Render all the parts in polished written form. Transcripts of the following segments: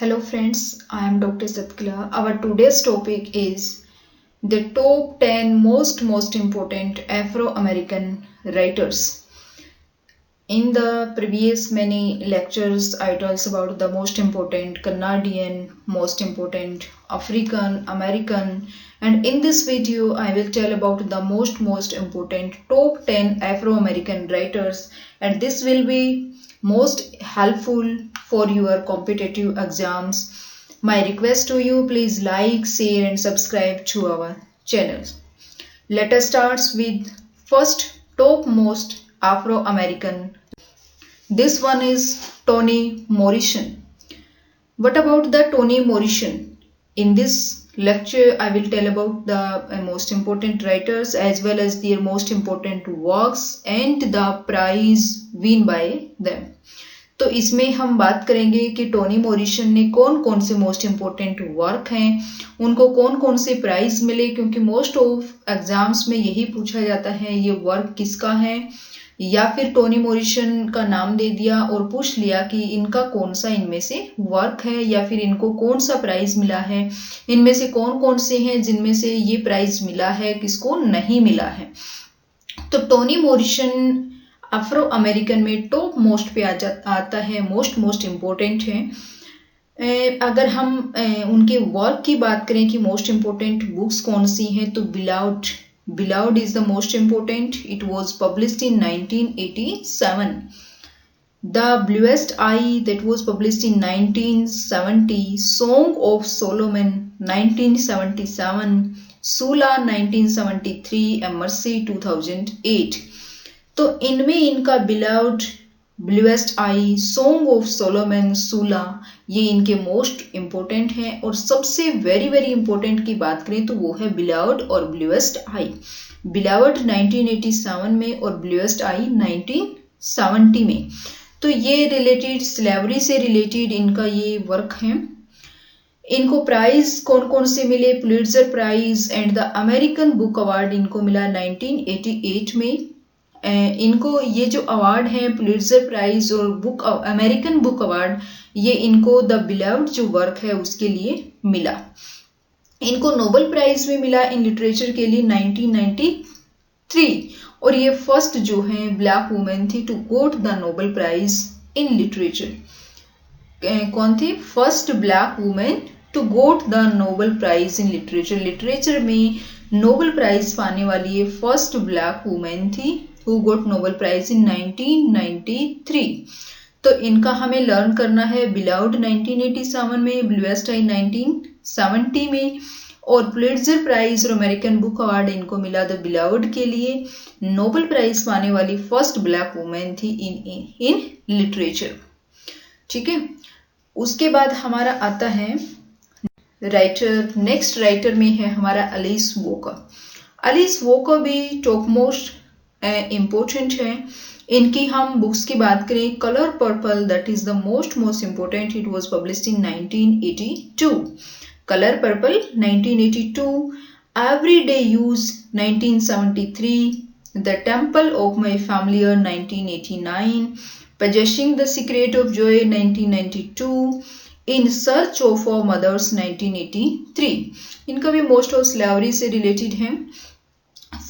Hello friends, I am Dr. Satkila. Our today's topic is the top 10 most important Afro-American writers. In the previous many lectures, I told about the most important Canadian, most important African, American, and in this video, I will tell about the most important top 10 Afro-American writers, and this will be most helpful for your competitive exams. My request to you, please like, share and subscribe to our channel. Let us start with first top most Afro-American. This one is Toni Morrison. What about the Toni Morrison? In this lecture, I will tell about the most important writers as well as their most important works and the prize win by them. तो इसमें हम बात करेंगे कि Tony Morrison ने कौन कौन से मोस्ट इम्पोर्टेंट वर्क हैं, उनको कौन कौन से प्राइज मिले, क्योंकि मोस्ट ऑफ एग्जाम्स में यही पूछा जाता है ये वर्क किसका है, या फिर टोनी मॉरिसन का नाम दे दिया और पूछ लिया कि इनका कौन सा इनमें से वर्क है या फिर इनको कौन सा प्राइज मिला है, इनमें से कौन कौन से हैं जिनमें से ये प्राइज मिला है, किसको नहीं मिला है। तो टोनी मॉरिसन अफ्रो अमेरिकन में टॉप मोस्ट पे आता है, मोस्ट इम्पोर्टेंट है। अगर हम उनके वर्क की बात करें कि मोस्ट इम्पोर्टेंट बुक्स कौन सी हैं, तो Beloved is the most important. It was published in 1987। The Bluest Eye that was published in 1970। Song of Solomon 1977। Sula 1973। A mercy 2008। तो इनमें इनका Beloved, Bluest Eye, Song of Solomon, Sula, ये इनके most important हैं। और सबसे वेरी इम्पोर्टेंट की बात करें तो वो है बिलाउड और ब्लूएस्ट आई। बिलाउड 1987 में और ब्लूएस्ट आई 1970 में। तो ये रिलेटेड स्लेवरी से रिलेटेड इनका ये वर्क है। इनको प्राइज कौन कौन से मिले? Pulitzer prize and the American book award इनको मिला 1988 में। इनको ये जो अवार्ड है पुलिट्जर प्राइज और अमेरिकन बुक अवार्ड, ये इनको द बिलाउड जो वर्क है उसके लिए मिला। इनको नोबेल प्राइज भी मिला इन लिटरेचर के लिए 1993। और ये फर्स्ट जो है ब्लैक वुमेन थी to got the Nobel prize in literature. कौन थी? First black women to got the Nobel prize in literature. Literature में नोबेल प्राइज पाने वाली ये फर्स्ट ब्लैक वुमेन थी who got Nobel Prize in 1993। तो इनका हमें लर्न करना है बिलाउड 1987 में, ब्लूएस्ट आई 1970 में, और पुलिट्जर प्राइज और अमेरिकन बुक अवार्ड इनको मिला द बिलाउड के लिए। नोबेल प्राइज पाने वाली फर्स्ट ब्लैक वुमेन थी इन लिटरेचर। ठीक है, उसके बाद हमारा आता है राइटर। नेक्स्ट राइटर में है हमारा एलिस वॉकर। एलिस वॉकर भी टॉप मोस्ट इम्पोर्टेंट है। इनकी हम बुक्स की बात करें, colour purple that is the most important. It was published in 1982। Colour purple 1982। Everyday use 1973। The temple of my family 1989। Possessing the secret of joy 1992। In search of our mothers 1983। इनका भी most of slavery से related है।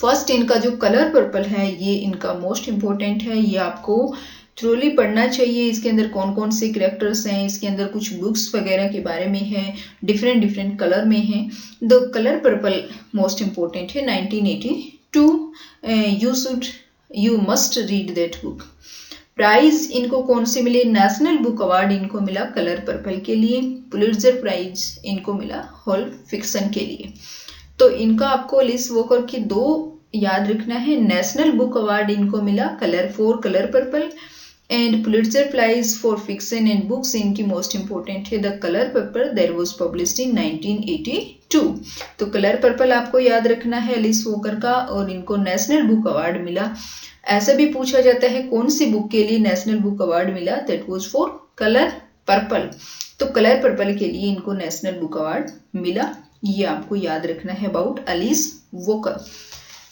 First इनका जो colour purple है ये इनका most important है, ये आपको थ्रूली पढ़ना चाहिए। इसके अंदर कौन कौन से कैरेक्टर्स हैं, इसके अंदर कुछ बुक्स वगैरह के बारे में है, डिफरेंट कलर में है। The colour purple most important है 1982। You must read that book. Prize इनको कौन से मिले? नेशनल बुक अवार्ड इनको मिला कलर पर्पल के लिए। पुलिट्जर प्राइज इनको मिला होल फिक्शन के लिए। तो इनका आपको एलिस वॉकर की दो याद रखना है। नेशनल बुक अवार्ड इनको मिला colour purple and Pulitzer prize for fiction and books इनकी मोस्ट इंपोर्टेंट है the colour purple that was published in 1982। तो कलर पर्पल आपको याद रखना है एलिस वॉकर का, और इनको नेशनल बुक अवार्ड मिला। ऐसा भी पूछा जाता है कौन सी बुक के लिए नेशनल बुक अवार्ड मिला, that was for colour purple. तो कलर पर्पल के लिए इनको नेशनल बुक अवार्ड मिला, ये आपको याद रखना है about Alice Walker.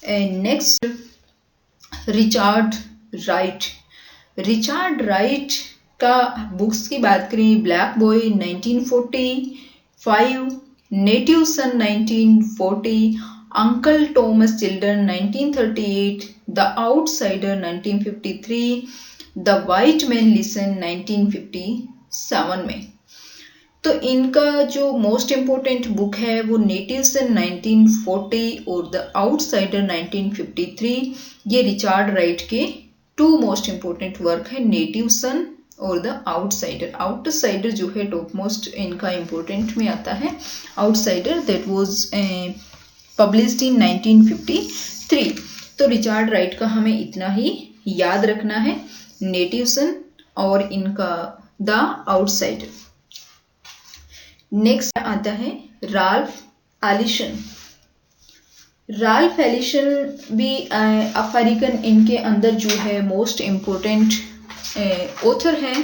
Next Richard Wright. का बुक्स की बात करें, black boy 1945, native son 1940, uncle Tom's children 1938, the outsider 1953, the white man listen 1957 में। तो इनका जो मोस्ट इम्पोर्टेंट बुक है वो नेटिव सन 1940 और द आउटसाइडर 1953। ये रिचर्ड राइट के टू मोस्ट इम्पोर्टेंट वर्क है, नेटिव सन और द आउटसाइडर। आउटसाइडर जो है टॉप मोस्ट इनका इम्पोर्टेंट में आता है, आउटसाइडर दैट वाज पब्लिश्ड इन 1953। तो रिचर्ड राइट का हमें इतना ही याद रखना है, नेटिव सन और इनका द आउटसाइडर। नेक्स्ट आता है राल्फ एलिसन। राल्फ एलिसन भी अफ्रीकन इनके अंदर जो है मोस्ट इम्पोर्टेंट ऑथर है।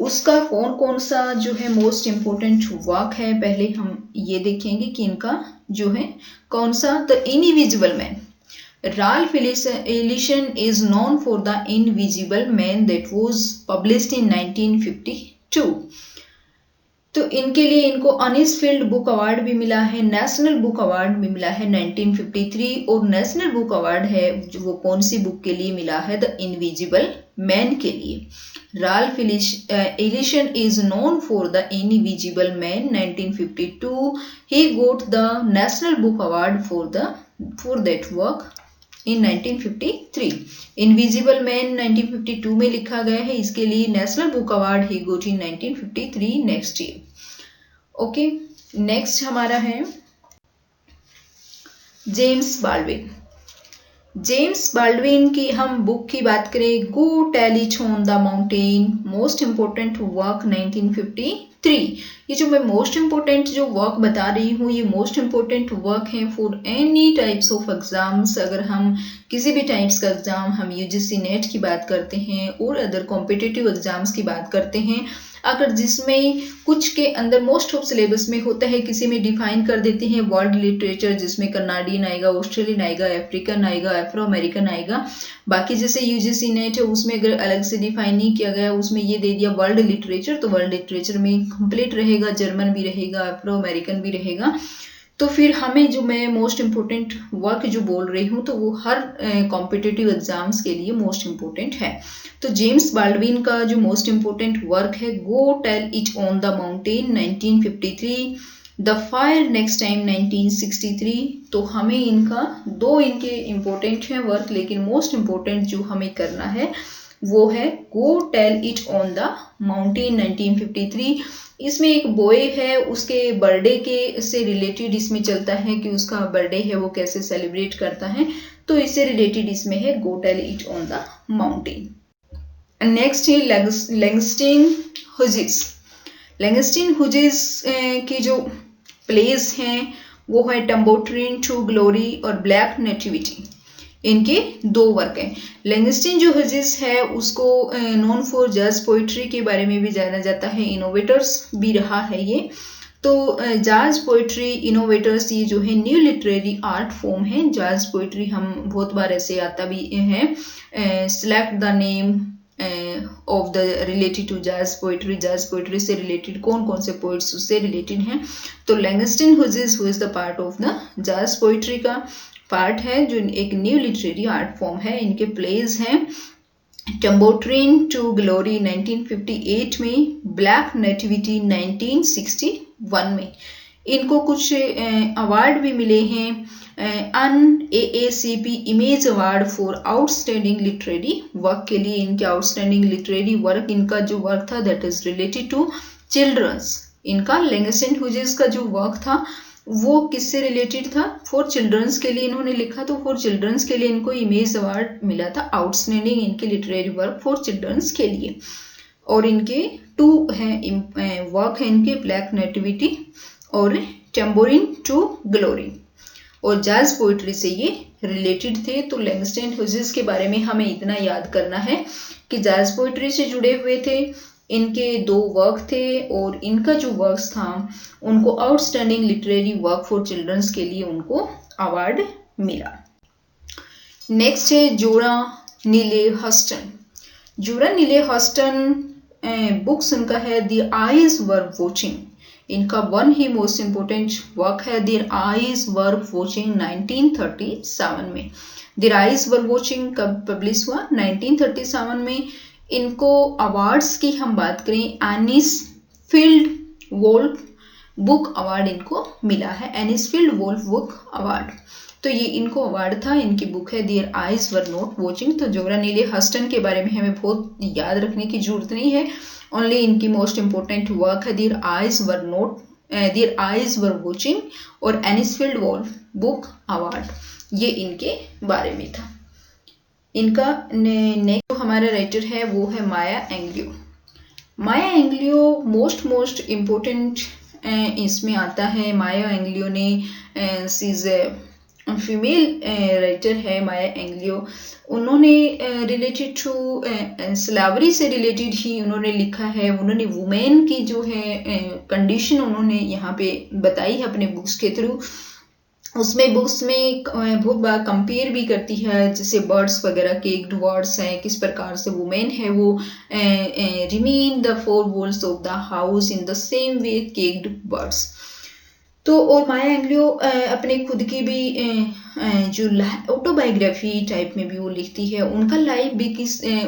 उसका कौन कौन सा जो है मोस्ट इम्पोर्टेंट वर्क है, पहले हम ये देखेंगे कि इनका जो है कौन सा। The invisible man. Ralph Ellison is known for the invisible man that was published in 1952। तो इनके लिए इनको अनिसफील्ड बुक अवार्ड भी मिला है, नेशनल बुक अवार्ड भी मिला है 1953, और नेशनल बुक अवार्ड है जो वो कौन सी बुक के लिए मिला है, द इनविजिबल मैन के लिए। Ralph Ellison is known for the invisible man 1952। He got the national book award for that work in 1953। Invisible man 1952 में लिखा गया है, इसके लिए national book award he got in 1953 next year. Okay, next हमारा है जेम्स बाल्डविन। जेम्स बाल्डविन की हम बुक की बात करें, go tell it on the mountain, most important work 1953। ये जो मैं मोस्ट इम्पोर्टेंट जो वर्क बता रही हूँ, ये मोस्ट इम्पोर्टेंट वर्क है for any types of exams. अगर हम किसी भी टाइप्स का एग्जाम, हम यूजीसी नेट की बात करते हैं और अदर कॉम्पिटिटिव एग्जाम्स की बात करते हैं, अगर जिसमें कुछ के अंदर मोस्ट ऑफ सिलेबस में होता है, किसी में डिफाइन कर देते हैं वर्ल्ड लिटरेचर, जिसमें कनाडियन आएगा, ऑस्ट्रेलियन आएगा, अफ्रीकन आएगा, एफ्रो अमेरिकन आएगा। बाकी जैसे यूजीसी नेट है उसमें अगर अलग से डिफाइन नहीं किया गया, उसमें ये दे दिया वर्ल्ड लिटरेचर, तो वर्ल्ड लिटरेचर में कंप्लीट रहेगा, जर्मन भी रहेगा, एफ्रो अमेरिकन भी रहेगा। तो फिर हमें जो मैं मोस्ट इम्पोर्टेंट वर्क जो बोल रही हूँ तो वो हर कॉम्पिटिटिव एग्जाम्स के लिए मोस्ट इम्पोर्टेंट है। तो जेम्स बाल्डविन का जो मोस्ट इम्पोर्टेंट वर्क है, go tell it on the mountain 1953, the fire next time 1963। तो हमें इनका दो इनके इम्पोर्टेंट हैं वर्क, लेकिन मोस्ट इम्पोर्टेंट जो हमें करना है वो है go tell it on the mountain 1953। इसमें एक बॉय है, उसके बर्थडे के से रिलेटेड इसमें चलता है कि उसका बर्थडे है वो कैसे सेलिब्रेट करता है, तो इससे रिलेटेड इसमें है go tell it on the mountain. Next है लैंगस्टन ह्यूजेस। लैंगस्टन ह्यूजेस की जो प्लेस हैं वो है टम्बोट्रिन, ट्रू ग्लोरी और ब्लैक नेटिविटी। इनके दो वर्क हैं। लैंगस्टन जो ह्यूजेस है उसको नोन फॉर जैज पोइट्री के बारे में भी जाना जाता है, इनोवेटर्स भी रहा है ये। तो जैज पोइट्री इनोवेटर्स, ये जो है न्यू लिटरेरी आर्ट फॉर्म है। जैज पोइट्री हम बहुत बार ऐसे आता भी है, select the name of the related to jazz poetry, jazz poetry से रिलेटेड कौन कौन से पोइट्स उससे रिलेटेड हैं। तो Langston Hughes who is the part of the jazz poetry का पार्ट है, जो एक न्यू लिटरेरी आर्ट फॉर्म है। इनके प्लेज हैं टम्बोट्रिन टू ग्लोरी 1958 में, ब्लैक नेटिविटी 1961 में। इनको कुछ अवार्ड भी मिले हैं, AACP image award for outstanding literary work के लिए। इनके आउटस्टैंडिंग लिटरेरी वर्क, इनका जो वर्क था that is related to childrens. इनका लैंगस्टन ह्यूजेस का जो वर्क था वो किससे रिलेटेड था, फॉर चिल्ड्रंस के लिए इन्होंने लिखा, तो फॉर चिल्ड्रंस के लिए इनको इमेज अवार्ड मिला था, आउटस्टैंडिंग इनके लिटरेरी वर्क फॉर चिल्ड्रंस के लिए। और इनके टू हैं वर्क है इनके, ब्लैक नेटिविटी और टम्बोरिन टू ग्लोरी, और जैज पोइट्री से ये रिलेटेड थे। तो लैंगस्टन ह्यूजेस के बारे में हमें इतना याद करना है कि जैज पोइट्री से जुड़े हुए थे, इनके दो वर्क थे, और इनका जो वर्क्स था उनको outstanding literary work for childrens के लिए उनको अवार्ड मिला। नेक्स्ट है जोरा नीले हस्टन। जोरा नीले हस्टन बुक्स उनका है देयर आईज वर वॉचिंग, इनका वन ही मोस्ट इम्पोर्टेंट वर्क है देयर आईज वर वॉचिंग 1937 में। देयर आईज वर वॉचिंग कब पब्लिश हुआ? 1937 में। इनको अवार्ड्स की हम बात करें, एनिसफील्ड वोल्फ बुक अवार्ड इनको मिला है, एनिसफील्ड वोल्फ बुक अवार्ड। तो ये इनको अवार्ड था, इनकी बुक है their eyes were not watching. तो जोरा नीले हस्टन के बारे में हमें बहुत याद रखने की जरूरत नहीं है, ओनली इनकी मोस्ट इंपॉर्टेंट वर्क है देयर आईज वर वॉचिंग और एनिसफील्ड वोल्फ बुक अवार्ड, ये इनके बारे में था। इनका नेक्स्ट जो हमारा राइटर है वो है माया एंग्लियो। माया एंग्लियो मोस्ट इम्पोर्टेंट इसमें आता है। माया एंग्लियो ने फीमेल राइटर है माया एंग्लियो, उन्होंने रिलेटेड टू स्लेवरी से रिलेटेड ही उन्होंने लिखा है। उन्होंने वुमेन की जो है कंडीशन उन्होंने यहाँ पे बताई है अपने बुक्स के थ्रू। उसमें बुक्स में बहुत बार कंपेयर भी करती है, जैसे बर्ड्स वगैरह केक्ड बर्ड्स हैं, किस प्रकार से वुमेन है वो remain the four walls of the house in the same way caked birds. तो और माया एंग्लियो अपने खुद की भी जो ऑटोबायोग्राफी टाइप में भी वो लिखती है। उनका लाइफ भी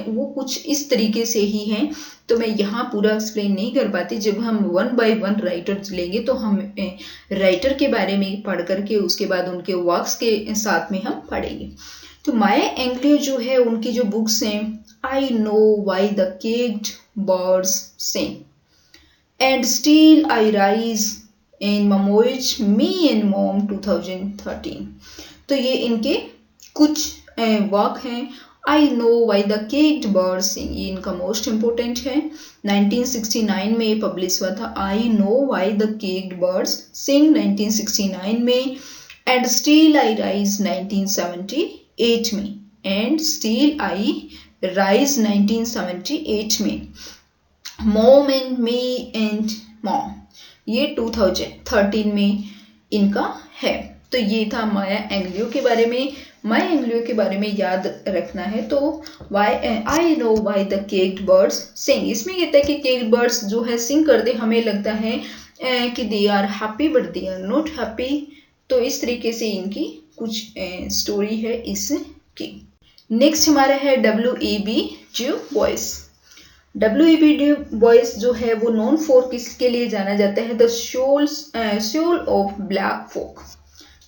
वो कुछ इस तरीके से ही है, तो मैं यहाँ पूरा एक्सप्लेन नहीं कर पाती। जब हम वन बाय वन राइटर्स लेंगे तो हम राइटर के बारे में पढ़ करके उसके बाद उनके वर्क्स के साथ में हम पढ़ेंगे। तो माया एंग्लियो जो है उनकी जो बुक्स हैं, I know why the caged birds sing and still I rise in ममोइज मी एंड मॉम 2013। तो ये इनके कुछ वर्क हैं। I know why the caged birds sing, ये इनका मोस्ट इम्पोर्टेंट है, 1969 में पब्लिश हुआ था। I know why the caged birds sing 1969 में, एंड स्टिल आई राइज 1978 में, एंड स्टिल आई राइज 1978 में, mom and me and mom, ये 2013 में इनका है। तो ये था माया एंग्लियो के बारे में। माया एंग्लियो के बारे में याद रखना है तो I know why the caged birds sing, इसमें कहता है कि केक्ड बर्ड्स जो है सिंग करते, हमें लगता है कि they are happy but they are not happy. तो इस तरीके से इनकी कुछ स्टोरी है इसकी। नेक्स्ट हमारा है W.E.B. Du Bois। W.E.B. Du Bois जो है वो नॉन फॉर किसके लिए जाना जाता है? The soul of black folk.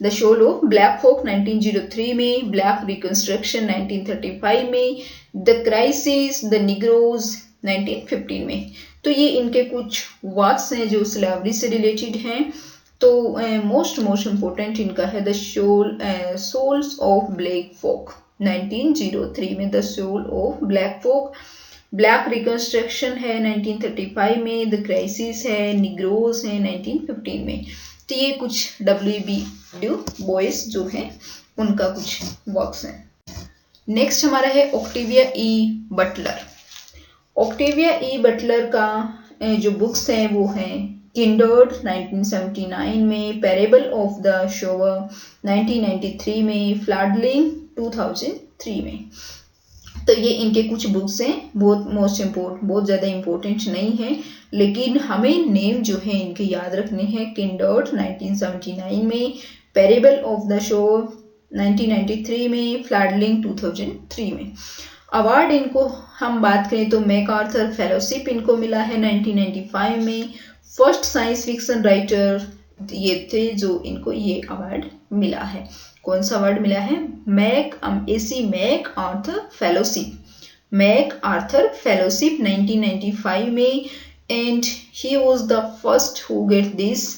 The soul of black folk 1903 में, ब्लैक रिकंस्ट्रक्शन 1935 में, द क्राइसिस द निग्रोज 1915 में। तो ये इनके कुछ वर्क्स हैं जो स्लेवरी से रिलेटेड हैं। तो मोस्ट इम्पोर्टेंट इनका है the souls of black folk 1903 में, the soul of black folk. Black reconstruction है 1935 में, द क्राइसिस है, निग्रोज है 1915 में। तो ये कुछ W.E.B. Du Bois जो है उनका कुछ वर्क्स हैं। नेक्स्ट हमारा है ऑक्टेविया ई बटलर। ऑक्टेविया ई बटलर का जो बुक्स हैं वो हैं किंडर्ड 1979 में, पैरेबल ऑफ द शोवर 1993 में, फ्लडलिंग 2003 में। तो ये इनके कुछ बुक्स हैं, बहुत ज़्यादा इम्पोर्टेंट नहीं है, लेकिन हमें नेम जो है इनके याद रखने हैं। किंडर्ड 1979 में, पैरेबल ऑफ द शोवर 1993 में, फ्लडलिंग 2003 में। अवार्ड इनको हम बात करें तो मैकआर्थर फेलोशिप इनको मिला है 1995 में। फर्स्ट साइंस फिक्शन राइटर ये थे जो इनको ये अवार्ड मिला है। कौन सा अवार्ड मिला है? मैकआर्थर फेलोशिप 1995 में, and he was the first who get this,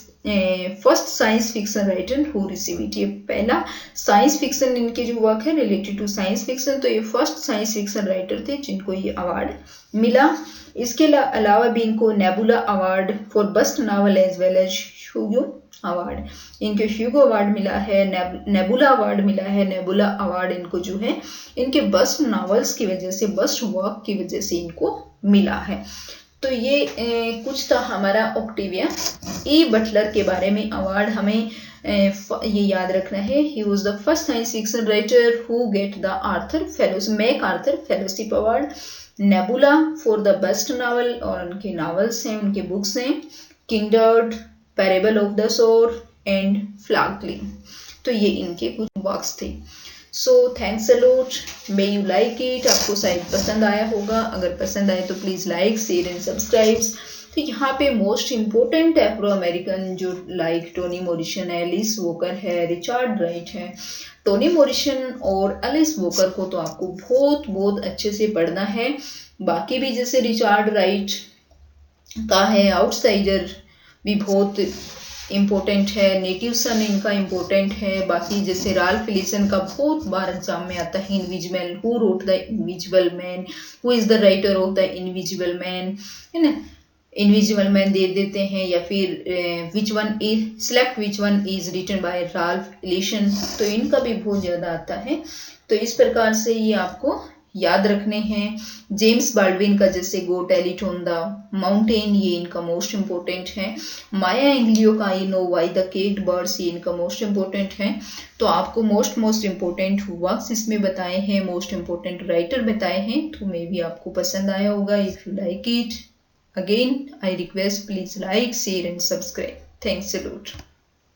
first science fiction writer who receive it. ये पहला साइंस फिक्शन इनके जो वर्क है रिलेटेड टू साइंस फिक्शन, तो ये फर्स्ट साइंस फिक्शन राइटर थे जिनको ये अवार्ड मिला। इसके अलावा भी इनको Nebula award for best novel as well as Hugo award, इनको ह्यूगो अवार्ड मिला है, नेबुला अवार्ड मिला है। नेबुला अवार्ड इनको जो है इनके बेस्ट नॉवेल्स की वजह से, बेस्ट वर्क की वजह से इनको मिला है। तो ये कुछ था हमारा ऑक्टेविया ई बटलर के बारे में अवार्ड। हमें ये याद रखना है, he was the first science fiction writer who get the MacArthur fellowship award nebula for the best novel, और उनके नावल्स हैं, उनके बुक्स हैं किंडर्ड, पैरेबल ऑफ द सोर एंड फ्लैगलिंग। तो ये इनके कुछ वर्क्स थे। So thanks a lot, may you like it. आपको शायद पसंद आया होगा, अगर पसंद आए तो please like, share and subscribe. तो यहाँ पे मोस्ट इम्पोर्टेंट एफ्रो अमेरिकन जो लाइक टोनी मॉरिसन है, एलिस वॉकर है, रिचर्ड राइट है। टोनी मॉरिसन और एलिस वॉकर को तो आपको बहुत बहुत अच्छे से पढ़ना है। बाकी भी जैसे रिचर्ड राइट का है आउटसाइडर भी बहुत इम्पोर्टेंट है, नेटिव सन इनका इम्पोर्टेंट है। बाकी जैसे राल्फ एलिसन का बहुत बार एग्जाम में आता है invisible, who wrote the invisible man, who is the writer of the invisible man, है ना, इनविजिबल मैन दे देते हैं, या फिर which one is select which one is written by Ralph Ellison. तो इनका भी बहुत ज़्यादा आता है। तो इस प्रकार से ये आपको याद रखने हैं। जेम्स बाल्डविन का जैसे go tell it on the mountain, ये इनका मोस्ट इम्पोर्टेंट है। माया एंग्लियो का I know why the caged birds, ये इनका मोस्ट इम्पोर्टेंट है। तो आपको मोस्ट इम्पोर्टेंट वर्क्स इसमें बताए हैं, मोस्ट इम्पोर्टेंट राइटर बताए हैं। तो मे भी आपको पसंद आया होगा। If you like it, again I request please like, share and subscribe. Thanks a lot.